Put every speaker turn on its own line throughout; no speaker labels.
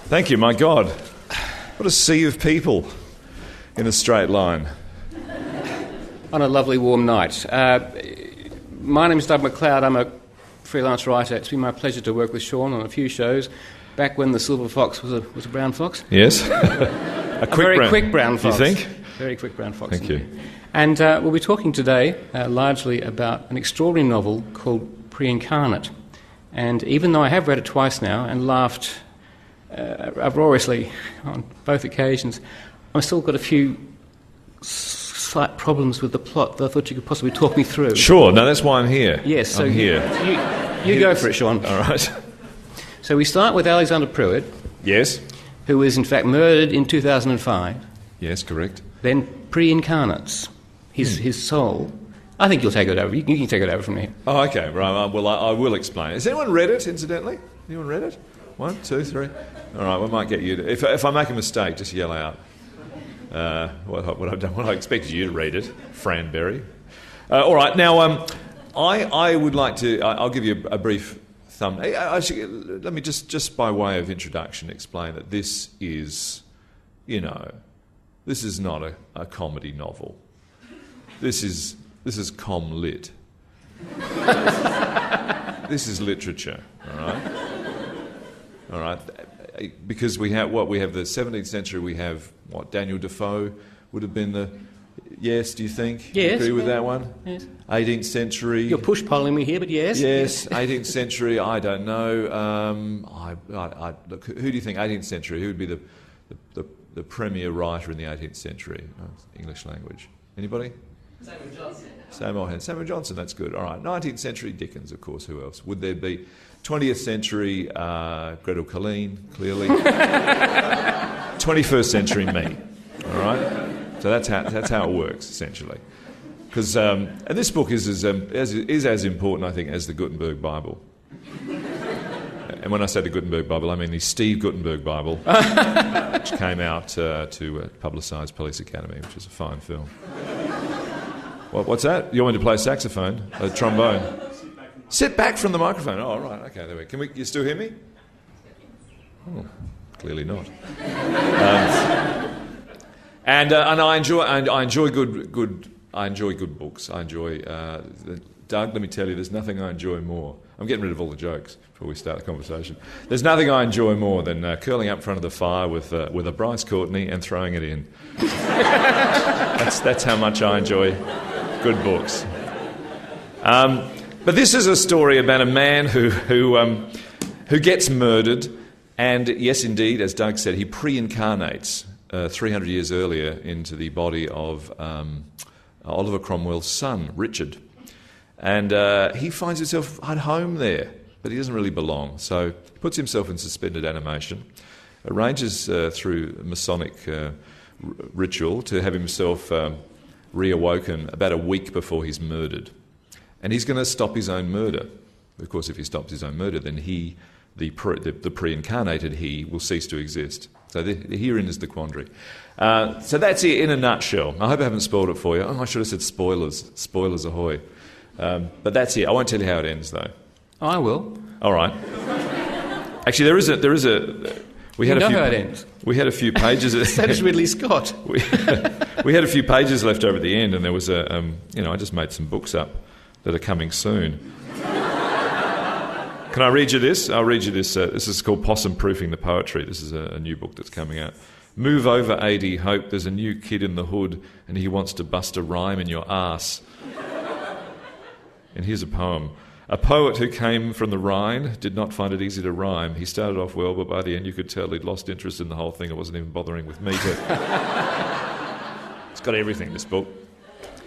Thank you, my God. What a sea of people in a straight line.
On a lovely warm night. My name is Doug MacLeod. I'm a freelance writer. It's been my pleasure to work with Shaun on a few shows, back when the silver fox was a brown fox.
Yes.
a quick brown fox.
You think?
Very quick brown fox.
Thank you.
And we'll be talking today largely about an extraordinary novel called Pre-incarnate. And even though I have read it twice now and laughed uproariously on both occasions, I've still got a few slight problems with the plot that I thought you could possibly talk me through.
Sure, no, that's why I'm here.
Yes, so
I'm here.
You go for it, Shaun.
All right.
So we start with Alexander Pruitt.
Yes.
Who was in fact murdered in 2005.
Yes, correct.
Then Pre-incarnates, his soul. I think you'll take it over. You can take it over from here.
Oh, okay. Right. Well, I will explain. Has anyone read it, incidentally? Anyone read it? 1, 2, 3. All right, we might get you to... If I make a mistake, just yell out. What I've done. Well, I expected you to read it, Franberry. All right. Now, I would like to... I'll give you a brief thumb... let me just by way of introduction explain that this is, this is not a comedy novel. This is com lit. This is literature, all right? Because we have the 17th century, we have Daniel Defoe would have been the... Yes, do you think?
Yes.
Agree with that one?
Yes.
18th century...
You're push-polling me here, but yes.
Yes, 18th century, I don't know. Look, who do you think, 18th century, who would be the premier writer in the 18th century? English language. Anybody? Samuel Johnson, that's good. All right. 19th century, Dickens, of course. Who else? Would there be? 20th century, Gretel Colleen, clearly. 21st century, me. All right. So that's how it works, essentially. Because and this book is as important, I think, as the Gutenberg Bible. And when I say the Gutenberg Bible, I mean the Steve Gutenberg Bible, which came out to publicise Police Academy, which is a fine film. What's that? You want me to play saxophone? A trombone? Sit back from the microphone. Oh, right. Okay, there we go. You still hear me? Oh, clearly not. And I enjoy good books. I enjoy Doug. Let me tell you, there's nothing I enjoy more. I'm getting rid of all the jokes before we start the conversation. There's nothing I enjoy more than curling up in front of the fire with a Bryce Courtney and throwing it in. That's how much I enjoy good books. But this is a story about a man who gets murdered, and yes, indeed, as Doug said, he pre-incarnates 300 years earlier into the body of Oliver Cromwell's son, Richard. And he finds himself at home there, but he doesn't really belong. So he puts himself in suspended animation, arranges through Masonic ritual to have himself reawoken about a week before he's murdered. And he's going to stop his own murder. Of course, if he stops his own murder, then the pre-incarnated he, will cease to exist. So herein is the quandary. So that's it in a nutshell. I hope I haven't spoiled it for you. Oh, I should have said spoilers. Spoilers ahoy. But that's it. I won't tell you how it ends, though.
I will.
All right. Actually, there is a. We had
how it ends.
We had a few pages.
So does Ridley Scott.
We had a few pages left over at the end, and there was a. I just made some books up that are coming soon. Can I read you this? I'll read you this. This is called Possum Proofing the Poetry. This is a new book that's coming out. Move over, A.D. Hope. There's a new kid in the hood, and he wants to bust a rhyme in your arse. And here's a poem. A poet who came from the Rhine did not find it easy to rhyme. He started off well, but by the end you could tell he'd lost interest in the whole thing. It wasn't even bothering with metre. It's got everything, this book.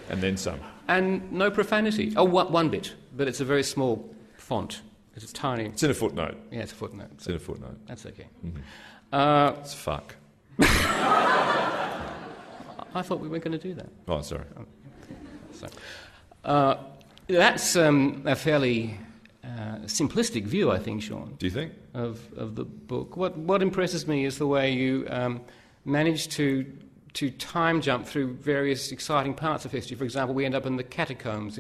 And then some.
And no profanity. Oh, one bit, but it's a very small font. It's a tiny...
It's in a footnote.
Yeah, it's a footnote.
It's in a footnote.
That's okay.
Mm-hmm. It's fuck.
I thought we weren't going to do that.
Oh, sorry.
That's a fairly simplistic view, I think, Shaun.
Do you think?
Of the book. What impresses me is the way you managed to time jump through various exciting parts of history. For example, we end up in the catacombs.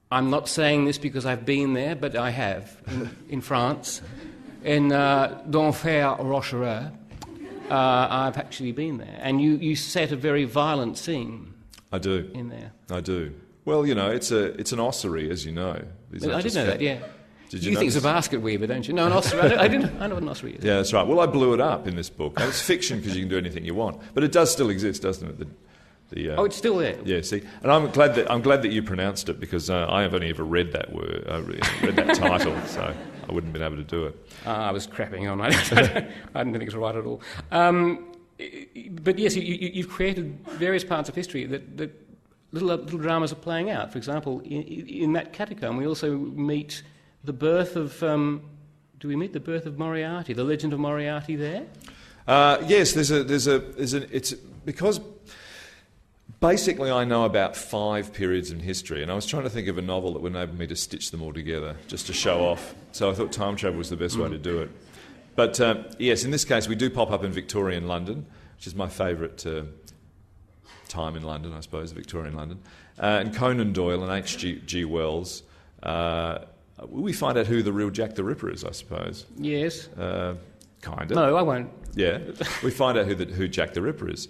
I'm not saying this because I've been there, but I have, in France. in d'Enfer Rochereau. I've actually been there. And you set a very violent scene.
I do.
In there.
I do. Well, it's an ossuary, as you know.
I did know that, yeah.
Did
you think it's a basket weaver, don't you? No, an ossuary. I know what an ossuary is.
Yeah, that's right. Well, I blew it up in this book. It's fiction because you can do anything you want. But it does still exist, doesn't it?
It's still there.
Yeah, see, and I'm glad that you pronounced it because I have only ever read that word, read that title, so I wouldn't have been able to do it.
I was crapping on. I didn't think it was right at all. But yes, you've created various parts of history that little dramas are playing out. For example, in that catacomb, we also meet the birth of. Do we meet the birth of Moriarty, the legend of Moriarty there?
Yes, it's because. Basically, I know about 5 periods in history, and I was trying to think of a novel that would enable me to stitch them all together, just to show off. So I thought time travel was the best way to do it. But yes, in this case, we do pop up in Victorian London, which is my favourite time in London, I suppose, Victorian London. And Conan Doyle and H.G. Wells, we find out who the real Jack the Ripper is, I suppose.
Yes.
Kind of.
No, I won't.
Yeah, we find out who Jack the Ripper is.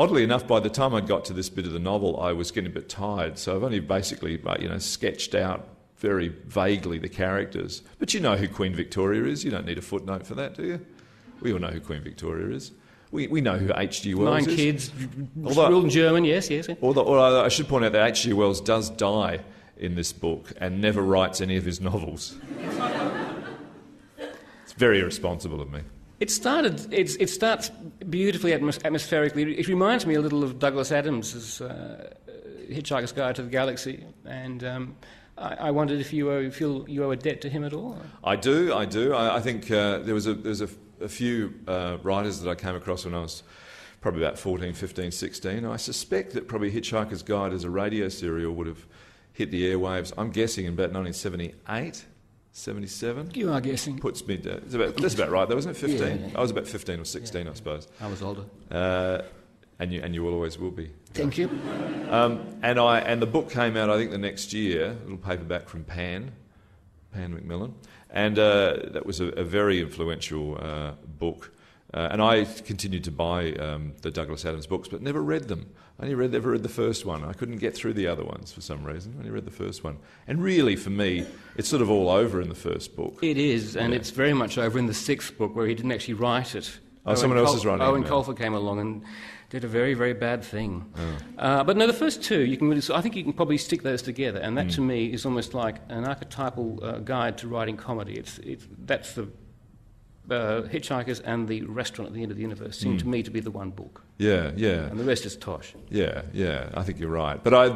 Oddly enough, by the time I'd got to this bit of the novel, I was getting a bit tired, so I've only basically, sketched out very vaguely the characters. But you know who Queen Victoria is. You don't need a footnote for that, do you? We all know who Queen Victoria is. We know who H.G. Wells is.
9 kids, ruled in German, yes.
Although I should point out that H.G. Wells does die in this book and never writes any of his novels. It's very irresponsible of me.
It starts beautifully atmospherically. It reminds me a little of Douglas Adams' Hitchhiker's Guide to the Galaxy, and I wondered if you feel you owe a debt to him at all.
I do. I think there was a few writers that I came across when I was probably about 14, 15, 16. I suspect that probably Hitchhiker's Guide as a radio serial would have hit the airwaves, I'm guessing, in about 1978. 77?
You are guessing.
Puts me down. That's about right, though, wasn't it? 15?
Yeah.
I was about 15 or 16, I suppose.
I was older.
And you always will be.
Thank you.
And the book came out, I think, the next year, a little paperback from Pan Macmillan, and that was a very influential book. And I continued to buy the Douglas Adams books, but never read them. I only ever read the first one. I couldn't get through the other ones for some reason. I only read the first one. And really, for me, it's sort of all over in the first book.
It is, and it's very much over in the 6th book, where he didn't actually write it.
Someone else is writing it.
Owen Colfer came along and did a very, very bad thing. But no, the first 2, I think you can probably stick those together, and that to me is almost like an archetypal guide to writing comedy. That's the Hitchhikers and the Restaurant at the End of the Universe seem to me to be the one book.
Yeah.
And the rest is tosh.
Yeah. I think you're right. But I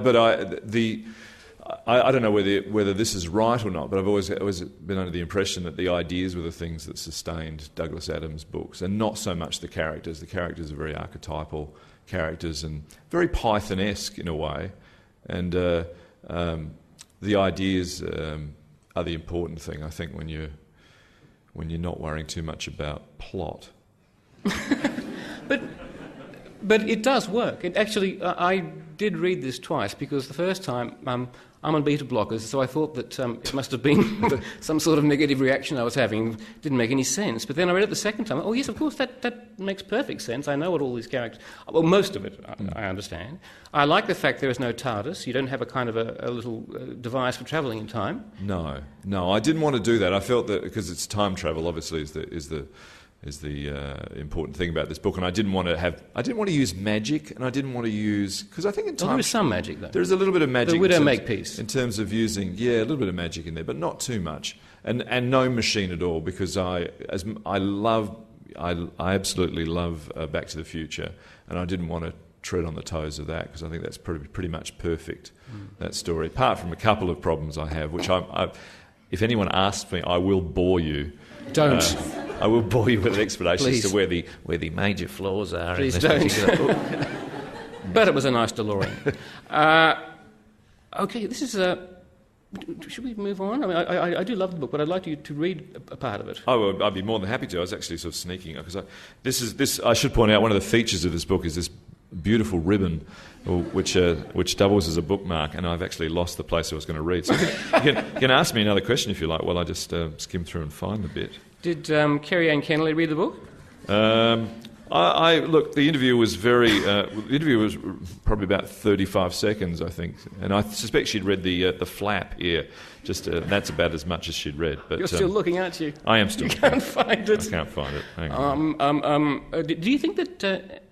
don't know whether this is right or not. But I've always been under the impression that the ideas were the things that sustained Douglas Adams' books, and not so much the characters. The characters are very archetypal characters and very Python-esque in a way, and the ideas are the important thing, I think, when you're not worrying too much about plot.
But it does work. It actually, I did read this twice, because the first time I'm on beta blockers, so I thought that it must have been some sort of negative reaction I was having. It didn't make any sense. But then I read it the second time. Oh yes, of course, that makes perfect sense. I know what all these characters. Well, most of it I understand. I like the fact there is no TARDIS. You don't have a kind of a little device for travelling in time.
No, I didn't want to do that. I felt that because it's time travel, obviously, is the important thing about this book, and I didn't want to use magic, and I didn't want to use, because I think in time
there is some magic though.
There is a little bit of magic.
The Widow Makepeace.
In terms of using, a little bit of magic in there, but not too much, and no machine at all, because I absolutely love Back to the Future, and I didn't want to tread on the toes of that, because I think that's pretty much perfect, that story. Apart from a couple of problems I have, which if anyone asks me, I will bore you.
Don't.
I will bore you with an explanation
Please.
as to where the major flaws are.
Please
in this
don't.
particular book.
But it was a nice DeLorean. Okay, this is should we move on? I mean, I do love the book, but I'd like you to read a part of it.
Oh, well, I'd be more than happy to. I was actually sort of sneaking, because I should point out, one of the features of this book is this beautiful ribbon, which doubles as a bookmark, and I've actually lost the place I was going to read. So you can ask me another question if you like while I just skim through and find the bit.
Did Kerry Ann Kennelly read the book?
Look, the interview was probably about 35 seconds, I think, and I suspect she'd read the flap here. Just that's about as much as she'd read. But
you're still looking, aren't you?
I am still.
You can't find it.
I can't find it. Hang on.
Do you think that?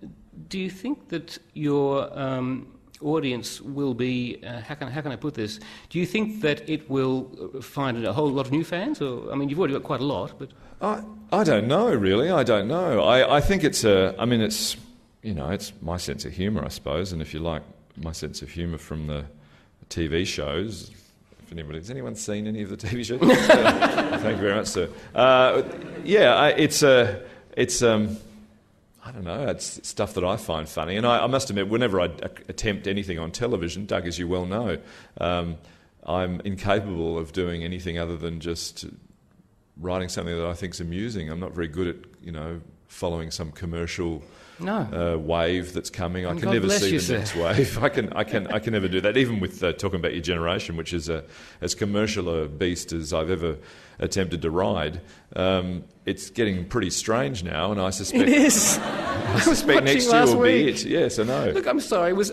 Do you think that your audience will be? How can I put this? Do you think that it will find a whole lot of new fans? Or I mean, you've already got quite a lot, but
I don't know, really. I don't know. I think it's it's my sense of humour, I suppose, and if you like, my sense of humour from the TV shows. Has anyone seen any of the TV shows? Thank you very much, sir. I don't know, it's stuff that I find funny. And I must admit, whenever I attempt anything on television, Doug, as you well know, I'm incapable of doing anything other than just writing something that I think's amusing. I'm not very good at, following some commercial wave that's coming. I can never see the next wave. I can never do that. Even with talking about your generation, which is as commercial a beast as I've ever attempted to ride. It's getting pretty strange now, and I suspect
it is.
I suspect next year will be it. Yes, I know.
Look, I'm sorry. Was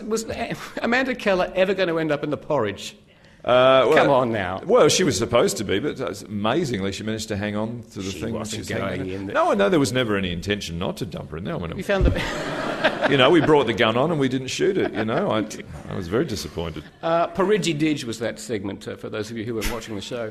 Amanda Keller ever going to end up in the porridge? Come on now.
Well, she was supposed to be, but amazingly she managed to hang on to the thing.
She wasn't going in.
No, there was never any intention not to dump her in there.
You found the...
we brought the gun on and we didn't shoot it, I was very disappointed.
Parigi Didge was that segment, for those of you who were watching the show.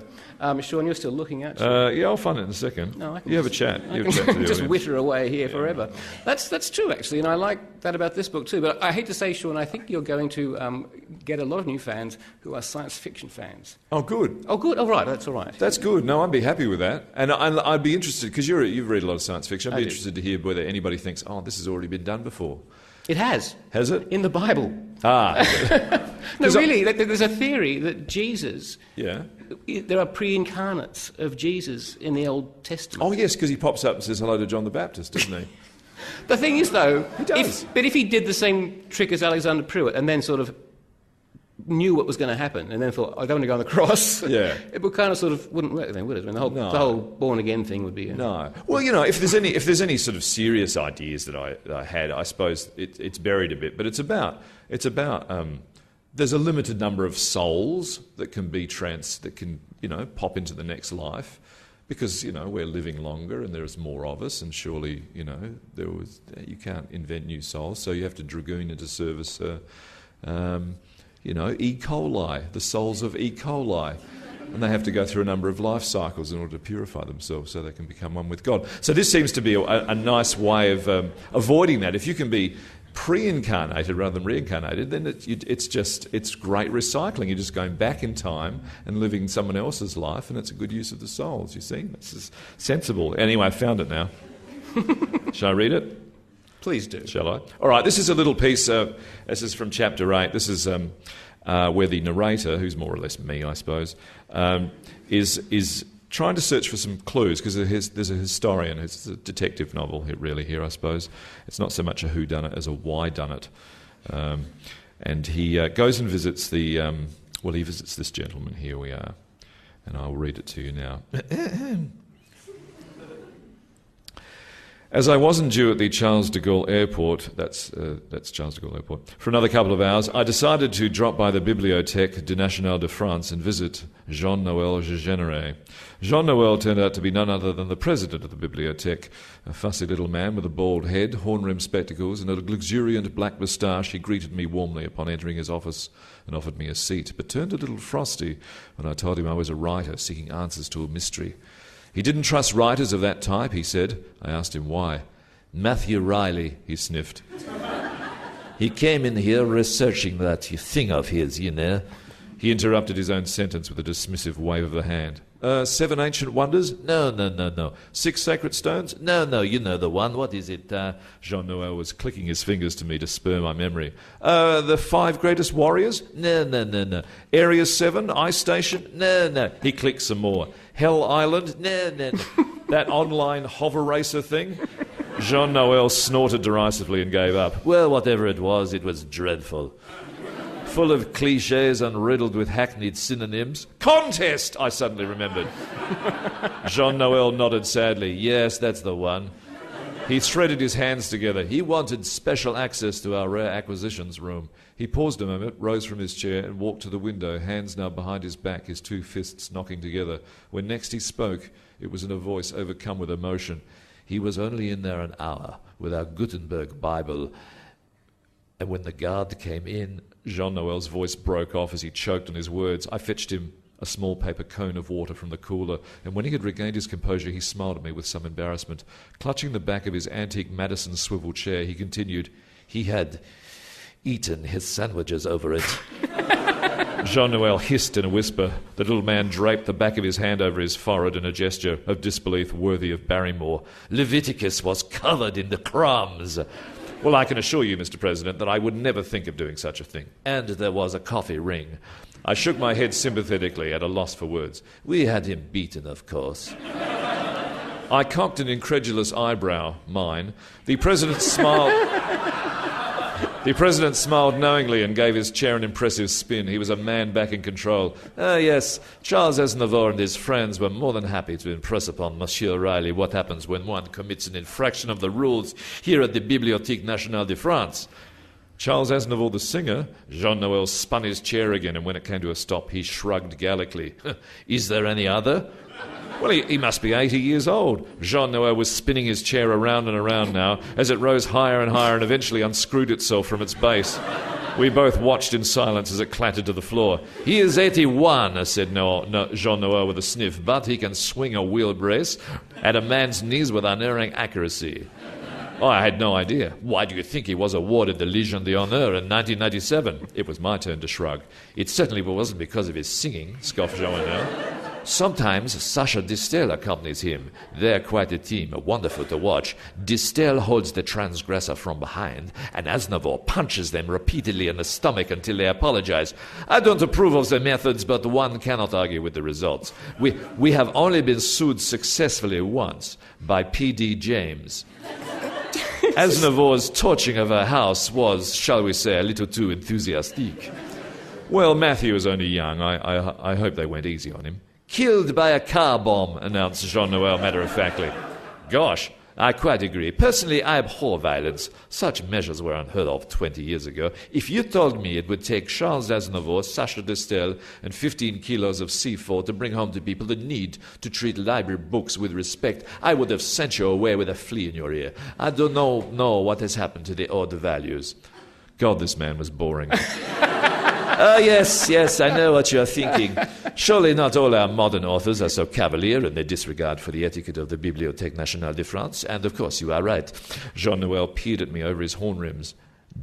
Shaun, you're still looking at it.
Yeah, I'll find it in a second.
No,
you have a chat.
I can just witter away here forever. That's true, actually, and I like that about this book too. But I hate to say, Shaun, I think you're going to get a lot of new fans who are science fiction fans.
Oh, good.
Oh, good. Oh, right. That's all right.
That's good. No, I'd be happy with that. And I'd be interested, because you've read a lot of science fiction, I'd be interested to hear whether anybody thinks, this has already been done before.
It has.
Has it?
In the Bible.
No,
really, there's a theory that Jesus...
Yeah.
There are pre-incarnates of Jesus in the Old Testament.
Oh, yes, because he pops up and says hello to John the Baptist, doesn't he?
The thing is, though...
He does.
But if he did the same trick as Alexander Pruitt and then sort of knew what was going to happen and then thought, I don't want to go on the cross, it would kind of sort of wouldn't work then, would it? I mean, the whole born-again thing would be...
No. Well, if there's any sort of serious ideas that I had, I suppose it's buried a bit, but it's about there's a limited number of souls that can be pop into the next life, because we're living longer and there's more of us, and surely you can't invent new souls, so you have to dragoon into service E. coli, the souls of E. coli. And they have to go through a number of life cycles in order to purify themselves so they can become one with God. So this seems to be a nice way of avoiding that. If you can be pre-incarnated rather than reincarnated, then it's great recycling. You're just going back in time and living someone else's life, and it's a good use of the souls, you see. This is sensible. Anyway, I found it now. Shall I read it?
Please do.
Shall I? All right, this is a little piece, this is from chapter 8. This is where the narrator, who's more or less me, I suppose, is trying to search for some clues, because there's a historian, it's a detective novel here, I suppose. It's not so much a whodunit as a whydunit. And he goes and visits he visits this gentleman. Here we are. And I'll read it to you now. As I wasn't due at the Charles de Gaulle Airport, that's Charles de Gaulle Airport, for another couple of hours, I decided to drop by the Bibliothèque du National de France and visit Jean-Noël Généré. Jean-Noël turned out to be none other than the president of the Bibliothèque, a fussy little man with a bald head, horn-rimmed spectacles, and a luxuriant black moustache. He greeted me warmly upon entering his office and offered me a seat, but turned a little frosty when I told him I was a writer seeking answers to a mystery. He didn't trust writers of that type, he said. I asked him why. Matthew Riley, he sniffed. He came in here researching that thing of his, He interrupted his own sentence with a dismissive wave of the hand. 7 ancient wonders? No. 6 sacred stones? No, you know the one. What is it? Jean-Noël was clicking his fingers to me to spur my memory. The 5 greatest warriors? No. Area 7? Ice Station? No. He clicked some more. Hell Island? No. That online hover racer thing? Jean Noel snorted derisively and gave up.
Well, whatever it was dreadful. Full of cliches and riddled with hackneyed synonyms.
Contest, I suddenly remembered. Jean Noel nodded sadly. Yes, that's the one. He threaded his hands together. He wanted special access to our rare acquisitions room. He paused a moment, rose from his chair and walked to the window, hands now behind his back, his two fists knocking together. When next he spoke, it was in a voice overcome with emotion.
He was only in there an hour with our Gutenberg Bible, and when the guard came in...
Jean Noel's voice broke off as he choked on his words. I fetched him a small paper cone of water from the cooler, and when he had regained his composure, he smiled at me with some embarrassment. Clutching the back of his antique Madison swivel chair, he continued,
he had eaten his sandwiches over it.
Jean Noel hissed in a whisper. The little man draped the back of his hand over his forehead in a gesture of disbelief worthy of Barrymore.
Leviticus was covered in the crumbs.
Well, I can assure you, Mr. President, that I would never think of doing such a thing.
And there was a coffee ring.
I shook my head sympathetically, at a loss for words.
We had him beaten, of course.
I cocked an incredulous eyebrow, mine. The President smiled knowingly and gave his chair an impressive spin. He was a man back in control.
Yes, Charles Aznavour and his friends were more than happy to impress upon Monsieur Riley what happens when one commits an infraction of the rules here at the Bibliothèque Nationale de France.
Charles Aznavour, the singer? Jean Noel spun his chair again, and when it came to a stop, he shrugged gallically.
Is there any other?
Well, he must be 80 years old. Jean Noel was spinning his chair around and around now, as it rose higher and higher and eventually unscrewed itself from its base. We both watched in silence as it clattered to the floor.
He is 81, said Jean Noel with a sniff, but he can swing a wheelbrace at a man's knees with unerring accuracy.
Oh, I had no idea.
Why do you think he was awarded the Légion d'honneur in 1997?
It was my turn to shrug. It certainly wasn't because of his singing, scoffed Jean Noel.
Sometimes Sacha Distel accompanies him. They're quite a team, wonderful to watch. Distel holds the transgressor from behind, and Aznavour punches them repeatedly in the stomach until they apologize. I don't approve of the methods, but one cannot argue with the results. We have only been sued successfully once by P.D. James. Aznavour's torching of her house was, shall we say, a little too enthusiastic.
Well, Matthew is only young. I hope they went easy on him.
Killed by a car bomb, announced Jean Noel matter-of-factly.
Gosh,
I quite agree. Personally, I abhor violence. Such measures were unheard of 20 years ago. If you told me it would take Charles Aznavour, Sacha Distel, and 15 kilos of C4 to bring home to people the need to treat library books with respect, I would have sent you away with a flea in your ear. I don't know what has happened to the old values.
God, this man was boring.
Oh, yes, I know what you're thinking. Surely not all our modern authors are so cavalier in their disregard for the etiquette of the Bibliothèque Nationale de France, and of course you are right.
Jean Noel peered at me over his horn rims.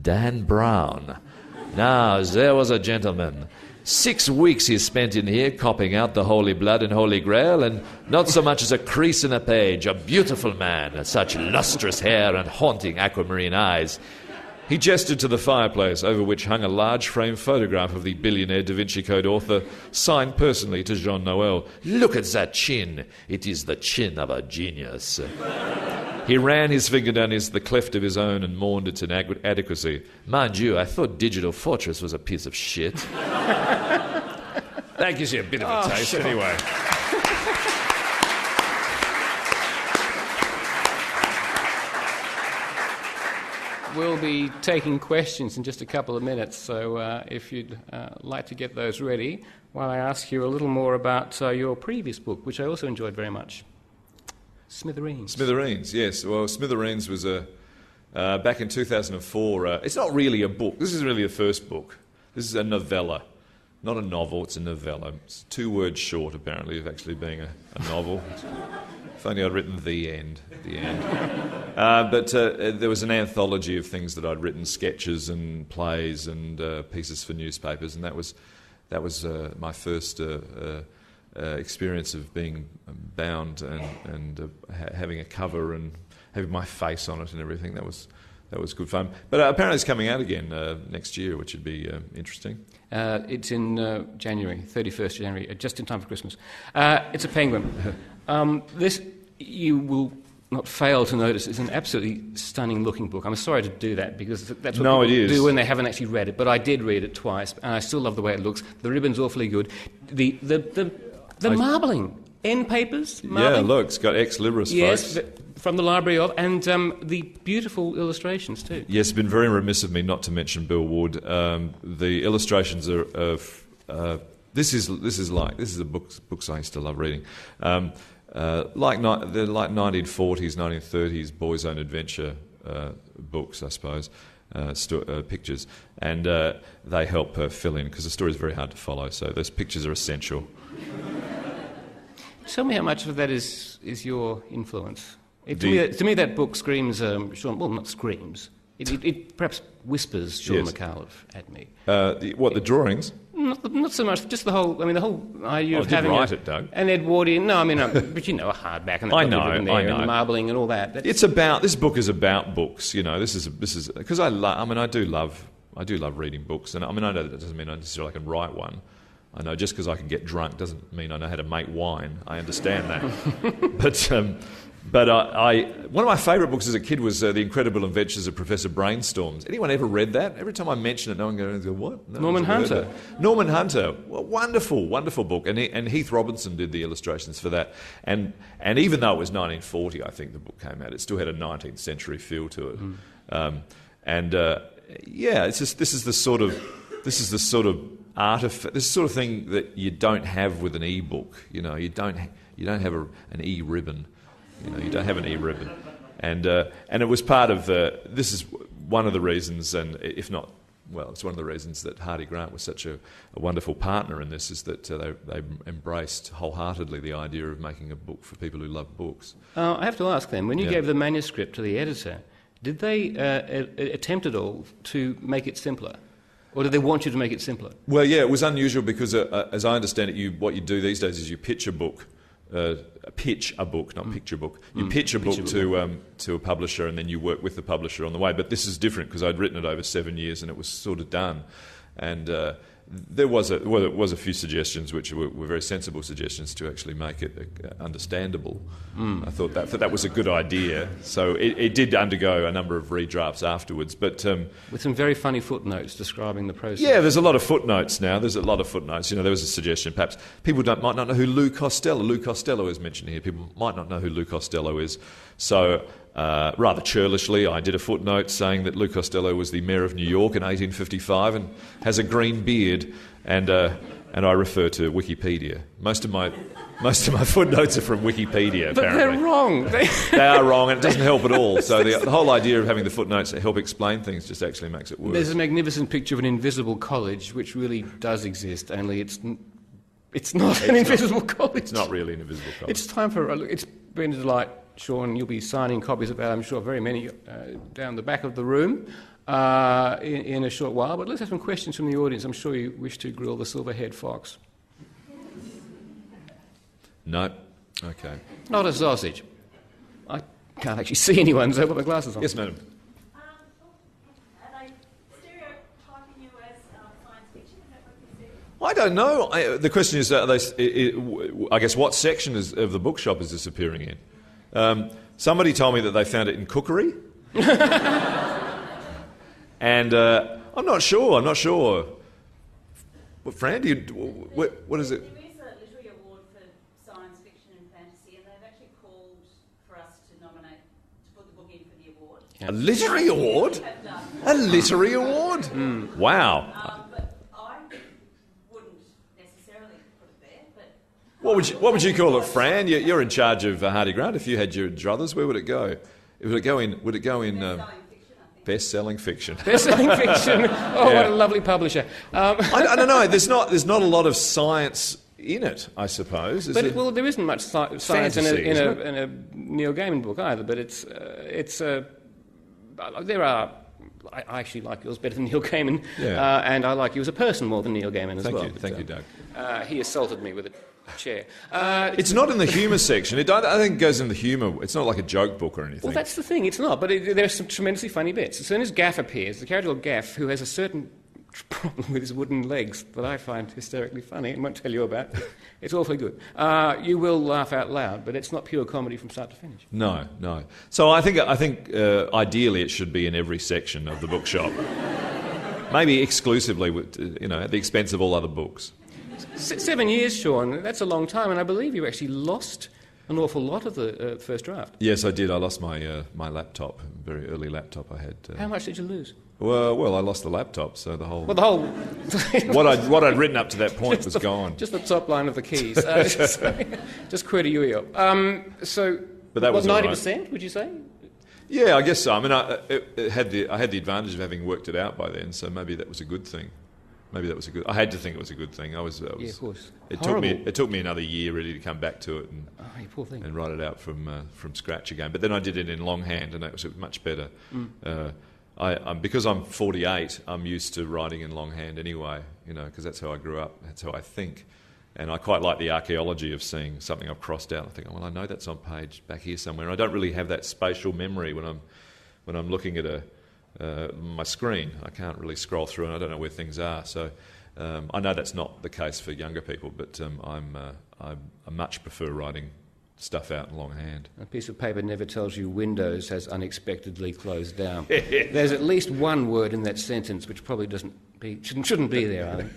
Dan Brown. Now, there was a gentleman. 6 weeks he spent in here copying out the Holy Blood and Holy Grail, and not so much as a crease in a page. A beautiful man, such lustrous hair and haunting aquamarine eyes.
He gestured to the fireplace, over which hung a large frame photograph of the billionaire Da Vinci Code author, signed personally to Jean Noel.
Look at that chin. It is the chin of a genius.
He ran his finger down the cleft of his own and mourned its inadequacy.
Mind you, I thought Digital Fortress was a piece of shit.
That gives you a bit of a taste,
sure.
Anyway.
We'll be taking questions in just a couple of minutes, so if you'd like to get those ready, while I ask you a little more about your previous book, which I also enjoyed very much, Smithereens.
Smithereens, yes. Well, Smithereens was back in 2004. It's not really a book. This is really the first book. This is a novella. Not a novel, it's a novella. It's 2 words short, apparently, of actually being a novel. If only I'd written the end. But there was an anthology of things that I'd written, sketches and plays and pieces for newspapers, and that was my first experience of being bound and having a cover and having my face on it and everything. That was good fun. But apparently it's coming out again next year, which would be interesting.
It's in January, 31st January, just in time for Christmas. It's a penguin. This, you will not fail to notice it's an absolutely stunning-looking book. I'm sorry to do that, because that's what
No,
people
it is.
do when they haven't actually read it. But I did read it twice, and I still love the way it looks. The ribbon's awfully good. The marbling, end papers, marbling.
Yeah, look, it's got ex libris,
yes,
folks.
from the library of, and the beautiful illustrations too.
Yes, it's been very remiss of me not to mention Bill Wood. The illustrations are of this is the books I used to love reading. They're like 1940s, 1930s boys' own adventure books, I suppose, pictures, and they help fill in, because the story is very hard to follow. So those pictures are essential.
Tell me how much of that is your influence. To me, that book screams Shaun. Well, not screams. It perhaps whispers Shaun Micallef at me.
The drawings?
Not so much. Just the whole. I mean, the whole idea of having
it, Doug.
an Edwardian. No, I mean, but a hardback and
I know,
and the marbling and all that.
This book is about books. This is because I do love reading books, and I know that doesn't mean I necessarily can write one. I know just because I can get drunk doesn't mean I know how to make wine. I understand that, but one of my favourite books as a kid was The Incredible Adventures of Professor Brainstorms. Anyone ever read that? Every time I mention it, no one goes, "What?" No,
Norman Hunter.
Norman Hunter, well, wonderful book, and Heath Robinson did the illustrations for that. And even though it was 1940, I think the book came out, it still had a 19th century feel to it. It's just this is the sort of artifact, this sort of thing that you don't have with an e-book. You don't have an e-ribbon. You don't have an e-ribbon, and it was part of this is one of the reasons, and if not, well, it's one of the reasons that Hardy Grant was such a wonderful partner in this, is that they embraced wholeheartedly the idea of making a book for people who love books.
I have to ask then, when you gave the manuscript to the editor, did they attempt at all to make it simpler? Or did they want you to make it simpler?
Well, yeah, it was unusual because, as I understand it, what you do these days is you pitch a book. Pitch a book, not picture book. You pitch a book to a publisher, and then you work with the publisher on the way. But this is different because I'd written it over 7 years, and it was sort of done. And there was a few suggestions which were very sensible suggestions to actually make it understandable. I thought that was a good idea. So it did undergo a number of redrafts afterwards, but
with some very funny footnotes describing the process.
Yeah, there's a lot of footnotes now. There was a suggestion. Perhaps people might not know who Lou Costello is mentioned here. People might not know who Lou Costello is. So rather churlishly, I did a footnote saying that Lou Costello was the mayor of New York in 1855 and has a green beard, and I refer to Wikipedia. Most of my footnotes are from Wikipedia, apparently.
But they're wrong.
They are wrong, and it doesn't help at all. So the whole idea of having the footnotes that help explain things just actually makes it worse.
There's a magnificent picture of an invisible college, which really does exist, only it's not an invisible college.
It's not really an invisible college.
It's time for a look. It's been a delight, Shaun. You'll be signing copies of that, I'm sure, very many down the back of the room in a short while. But let's have some questions from the audience. I'm sure you wish to grill the silver-haired fox.
No. Okay.
Not a sausage. I can't actually see anyone, so I've got my glasses on.
Yes, madam.
Are they stereotyping you as science fiction? Is that what you said?
I don't know. The question is, I guess, what section of the bookshop is this appearing in? Somebody told me that they found it in cookery. And I'm not sure. What, Fran, what is it?
There is a literary award for science fiction and fantasy, and they've actually called for us to nominate, to put the book in for the award.
A literary award? A literary award? Wow.
But I wouldn't necessarily put it there. But
What would you call it, Fran? You're in charge of Hardy Grant. If you had your druthers, where would it go? Would it go in? Best-selling fiction, I think.
Best-selling fiction. Oh, yeah. What a lovely publisher.
I don't know. There's not a lot of science in it, I suppose.
Well, there isn't much science
fantasy,
in a Neil Gaiman book either. But there are. I actually like yours better than Neil Gaiman, and I like you as a person more than Neil Gaiman as well.
Thank you, Doug.
He assaulted me with a chair.
It's not in the humour section. I think it goes in the humour. It's not like a joke book or anything.
Well, that's the thing. It's not. But there are some tremendously funny bits. As soon as Gaff appears, the character called Gaff, who has a certain problem with his wooden legs that I find hysterically funny and won't tell you about. It's awfully good. You will laugh out loud, but it's not pure comedy from start to finish.
No. So I think ideally it should be in every section of the bookshop. Maybe exclusively, at the expense of all other books.
7 years, Shaun, that's a long time, and I believe you actually lost an awful lot of the first draft.
Yes, I did. I lost my laptop, a very early laptop I had.
How much did you lose?
Well, I lost the laptop, so the whole...
Well, the whole...
what I'd written up to that point was gone.
Just the top line of the keys. Just queer to you.
But that was
90%,
right.
Would you say?
Yeah, I guess so. I mean, I had the advantage of having worked it out by then, so maybe that was a good thing. I had to think it was a good thing.
Yeah, of course.
It took me another year really to come back to it and
you poor thing.
and write it out from scratch again. But then I did it in longhand, and that was much better. Because I'm 48, I'm used to writing in longhand anyway. Because that's how I grew up. That's how I think. And I quite like the archaeology of seeing something I've crossed out. I think, well, I know that's on page back here somewhere. And I don't really have that spatial memory when I'm looking at my screen. I can't really scroll through, and I don't know where things are. So I know that's not the case for younger people, but I much prefer writing stuff out in longhand.
A piece of paper never tells you Windows has unexpectedly closed down. There's at least one word in that sentence which probably shouldn't be there, I think.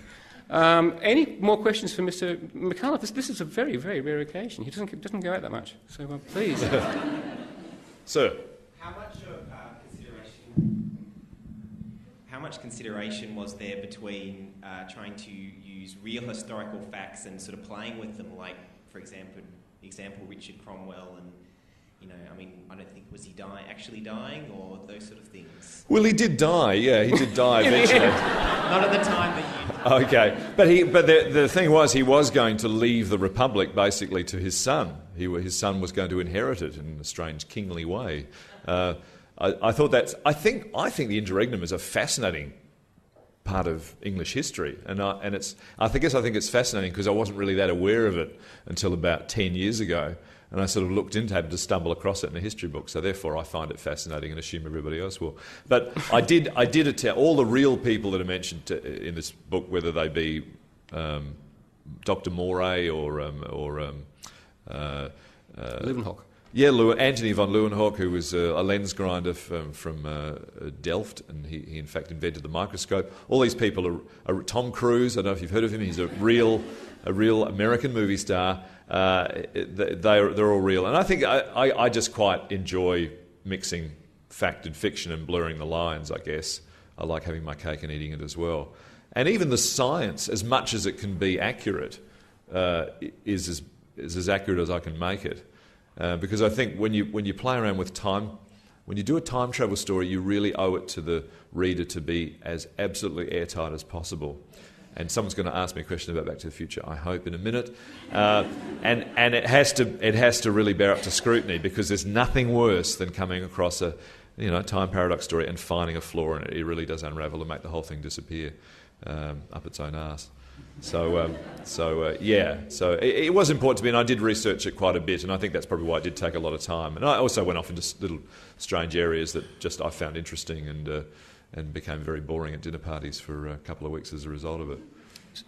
Any more questions for Mr. Micallef? This is a very, very rare occasion. He doesn't go out that much. So please.
Sir.
How much consideration was there between trying to use real historical facts and sort of playing with them, like, for example, Richard Cromwell, and I don't think, was he actually dying, or those sort of things?
Well, he did die. Yeah, he did die eventually.
Not at the time that you.
Okay, but the thing was, he was going to leave the Republic basically to his son. His son was going to inherit it in a strange kingly way. I thought I think the interregnum is a fascinating part of English history, and I think it's fascinating because I wasn't really that aware of it until about 10 years ago, and I sort of looked into having to stumble across it in a history book. So therefore, I find it fascinating and assume everybody else will. But I did attend all the real people that are mentioned in this book, whether they be Dr. Moray or
Leeuwenhoek.
Yeah, Anthony von Leeuwenhoek, who was a lens grinder from Delft, and he in fact invented the microscope. All these people are Tom Cruise. I don't know if you've heard of him. He's a real American movie star. They're all real, and I think I just quite enjoy mixing fact and fiction and blurring the lines. I guess I like having my cake and eating it as well. And even the science, as much as it can be accurate, is as accurate as I can make it. Because I think when you play around with time, when you do a time travel story, you really owe it to the reader to be as absolutely airtight as possible. And someone's going to ask me a question about Back to the Future, I hope, in a minute. And it has to really bear up to scrutiny, because there's nothing worse than coming across a time paradox story and finding a flaw in it. It really does unravel and make the whole thing disappear up its own arse. So it was important to me, and I did research it quite a bit, and I think that's probably why it did take a lot of time. And I also went off into little strange areas that just I found interesting and became very boring at dinner parties for a couple of weeks as a result of it.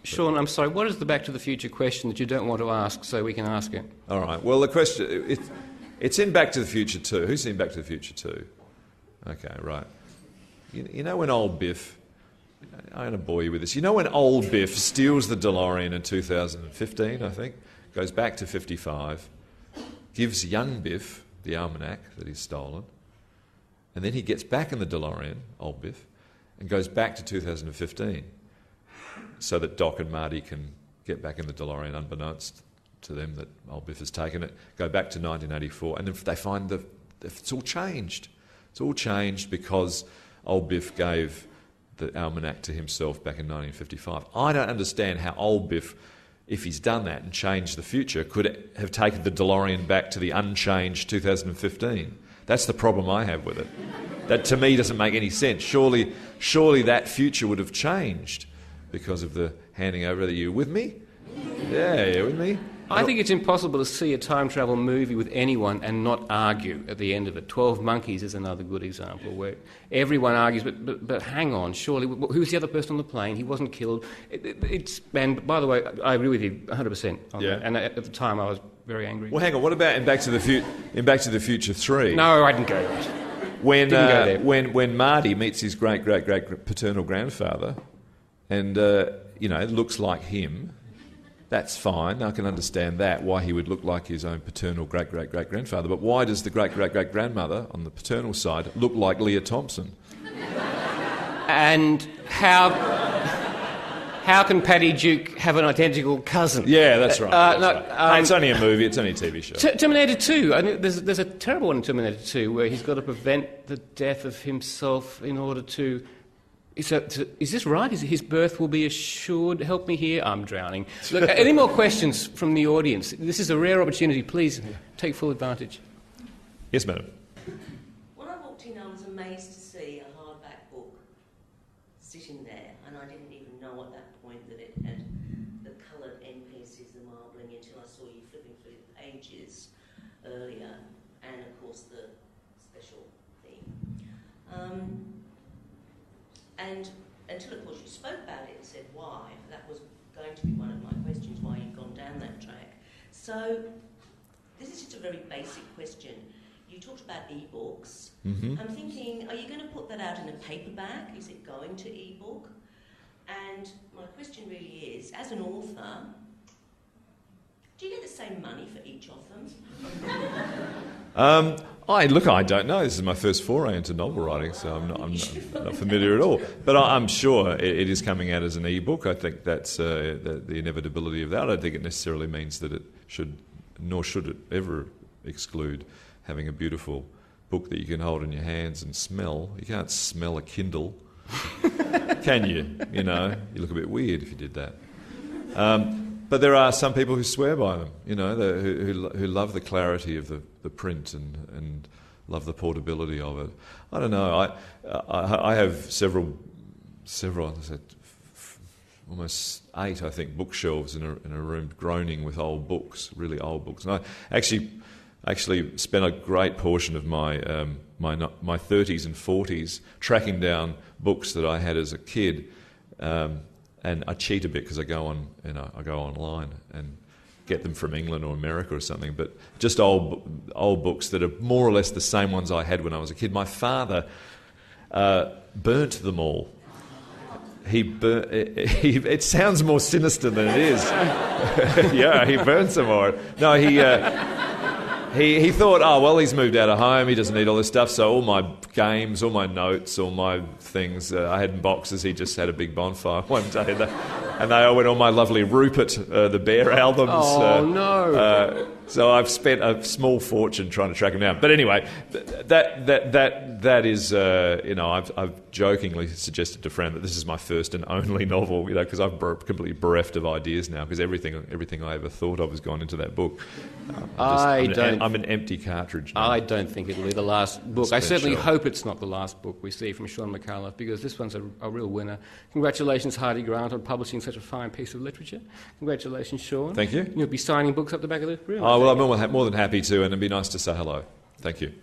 Shaun, I'm sorry, what is the Back to the Future question that you don't want to ask so we can ask it?
All right, well, the question, it's in Back to the Future 2. Who's seen Back to the Future 2? Okay, right. You know when old Biff... I'm going to bore you with this. You know when old Biff steals the DeLorean in 2015, I think, goes back to 55, gives young Biff the almanac that he's stolen, and then he gets back in the DeLorean, old Biff, and goes back to 2015 so that Doc and Marty can get back in the DeLorean unbeknownst to them that old Biff has taken it, go back to 1984, and then they find it's all changed. It's all changed because old Biff gave the almanac to himself back in 1955. I don't understand how old Biff, if he's done that and changed the future, could have taken the DeLorean back to the unchanged 2015. That's the problem I have with it. That to me doesn't make any sense. Surely that future would have changed because of the handing over. Are you with me? Yeah, with me?
I think it's impossible to see a time travel movie with anyone and not argue at the end of it. 12 Monkeys is another good example where everyone argues, but hang on, surely, who was the other person on the plane? He wasn't killed. And by the way, I agree with you 100% on that. And at the time I was very angry.
Well, hang on, what about in Back to the Future 3?
No, I didn't go there.
When Marty meets his great paternal grandfather and, it looks like him, that's fine. I can understand that, why he would look like his own paternal great-great-great-grandfather. But why does the great-great-great-grandmother on the paternal side look like Leah Thompson?
And how can Paddy Duke have an identical cousin?
Yeah, that's right. It's only a movie, it's only a TV show.
Terminator 2. I mean, there's a terrible one in Terminator 2 where he's got to prevent the death of himself in order to... Is this right? His birth will be assured? Help me here. I'm drowning. Look, any more questions from the audience? This is a rare opportunity. Please take full advantage.
Yes, madam.
When I walked in, I was amazed to see a hardback book sitting there, and I didn't even know at that point that it had the coloured end pieces, the marbling, until I saw you flipping through the pages earlier, and of course the special theme. And until, of course, you spoke about it and said why, that was going to be one of my questions, why you've gone down that track. So this is just a very basic question. You talked about e-books.
Mm-hmm.
I'm thinking, are you going to put that out in a paperback? Is it going to e-book? And my question really is, as an author, do you get the same money for each of them?
I don't know. This is my first foray into novel writing, so I'm not familiar at all. But I'm sure it is coming out as an e-book. I think that's the inevitability of that. I don't think it necessarily means that it should, nor should it ever exclude having a beautiful book that you can hold in your hands and smell. You can't smell a Kindle, can you? You look a bit weird if you did that. But there are some people who swear by them, who love the clarity of the print and love the portability of it. I don't know. I have several, almost 8, I think, bookshelves in a room groaning with old books, really old books. And I actually spent a great portion of my 30s and 40s tracking down books that I had as a kid. And I cheat a bit because I go online and get them from England or America or something. But just old books that are more or less the same ones I had when I was a kid. My father burnt them all. It sounds more sinister than it is. Yeah, he burnt them all. No, he thought, he's moved out of home, he doesn't need all this stuff, so all my games, all my notes, all my things, I had in boxes. He just had a big bonfire one day, and they all went on my lovely Rupert, the Bear albums.
Oh, no.
So I've spent a small fortune trying to track them down. But anyway, that is, I've jokingly suggested to Fran that this is my first and only novel, because I'm completely bereft of ideas now, because everything I ever thought of has gone into that book. I'm an empty cartridge now.
I don't think it'll be the last book. I certainly hope it's not the last book we see from Shaun Micallef, because this one's a real winner. Congratulations, Hardy Grant, on publishing such a fine piece of literature. Congratulations, Shaun.
Thank you.
You'll be signing books up the back of the room.
Oh, well, I'm more than happy to, and it'd be nice to say hello. Thank you.